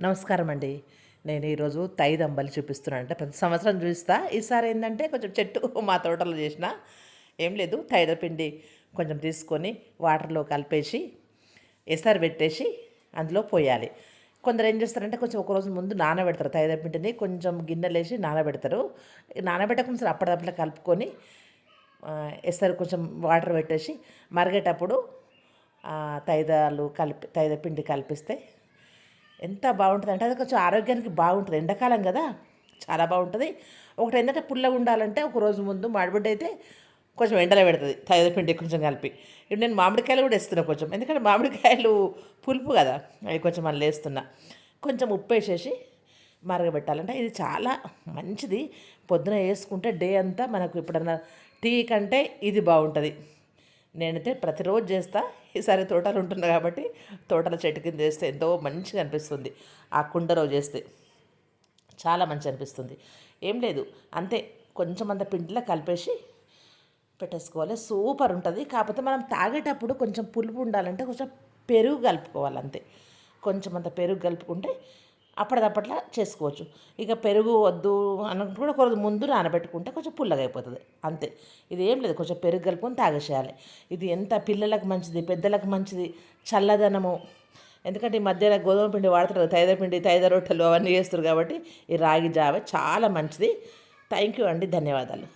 నమస్కారం అండి. నేను ఈరోజు తైదంబలి చూపిస్తున్నాను. అంటే ప్రతి సంవత్సరం చూపిస్తా. ఈసారి ఏంటంటే కొంచెం చెట్టు మా తోటలో చేసిన ఏం లేదు, తైదపిండి కొంచెం తీసుకొని వాటర్లో కలిపేసి ఎసరు పెట్టేసి అందులో పోయాలి. కొందరు ఏం చేస్తారంటే కొంచెం ఒక రోజు ముందు నానబెడతారు. తైదపిండిని కొంచెం గిన్నెలు వేసి నానబెడతారు. నానబెట్టకుండా సరే అప్పటిదప్పుడు కలుపుకొని ఎసరు కొంచెం వాటర్ పెట్టేసి మరిగేటప్పుడు తైదపిండి కలిపిస్తే ఎంత బాగుంటుంది అంటే అది కొంచెం ఆరోగ్యానికి బాగుంటుంది. ఎండాకాలం కదా, చాలా బాగుంటుంది. ఒకటి ఏంటంటే పుల్లగా ఉండాలంటే ఒక రోజు ముందు మామిడిబిడ్డ అయితే కొంచెం ఎండలో పెడుతుంది పిండి కొంచెం కలిపి. ఇప్పుడు నేను మామిడికాయలు కూడా వేస్తున్నాను కొంచెం, ఎందుకంటే మామిడికాయలు పులుపు కదా, అవి కొంచెం మళ్ళీ వేస్తున్నా. కొంచెం ఉప్పు వేసేసి మరగబెట్టాలంటే ఇది చాలా మంచిది. పొద్దున వేసుకుంటే డే అంతా మనకు ఎప్పుడన్నా టీ కంటే ఇది బాగుంటుంది. నేనైతే ప్రతిరోజు చేస్తా. ఈసారి తోటలు ఉంటున్నా కాబట్టి తోటల చెట్టు కింద చేస్తే ఎంతో మంచిగా అనిపిస్తుంది. ఆ కుండలో చేస్తే చాలా మంచి అనిపిస్తుంది. ఏం లేదు, అంతే, కొంచెం అంత పిండిలో కలిపేసి పెట్టేసుకోవాలి. సూపర్ ఉంటుంది. కాకపోతే మనం తాగేటప్పుడు కొంచెం పులుపు ఉండాలంటే కొంచెం పెరుగు కలుపుకోవాలి అంతే. కొంచెం అంత పెరుగు కలుపుకుంటే అప్పటిదప్పట్లా చేసుకోవచ్చు. ఇక పెరుగు వద్దు అన్నప్పుడు కూడా ఒక రోజు ముందు నానబెట్టుకుంటే కొంచెం పుల్లగా అయిపోతుంది అంతే. ఇది ఏం లేదు, కొంచెం పెరుగు కలుపుకొని తాగేసేయాలి. ఇది ఎంత పిల్లలకు మంచిది, పెద్దలకు మంచిది, చల్లదనము. ఎందుకంటే ఈ మధ్యన గోధుమ పిండి వాడుతారు, తైదపిండి, తైద రొట్టెలు అవన్నీ చేస్తారు కాబట్టి ఈ రాగి జావ చాలా మంచిది. థ్యాంక్ యూ అండి, ధన్యవాదాలు.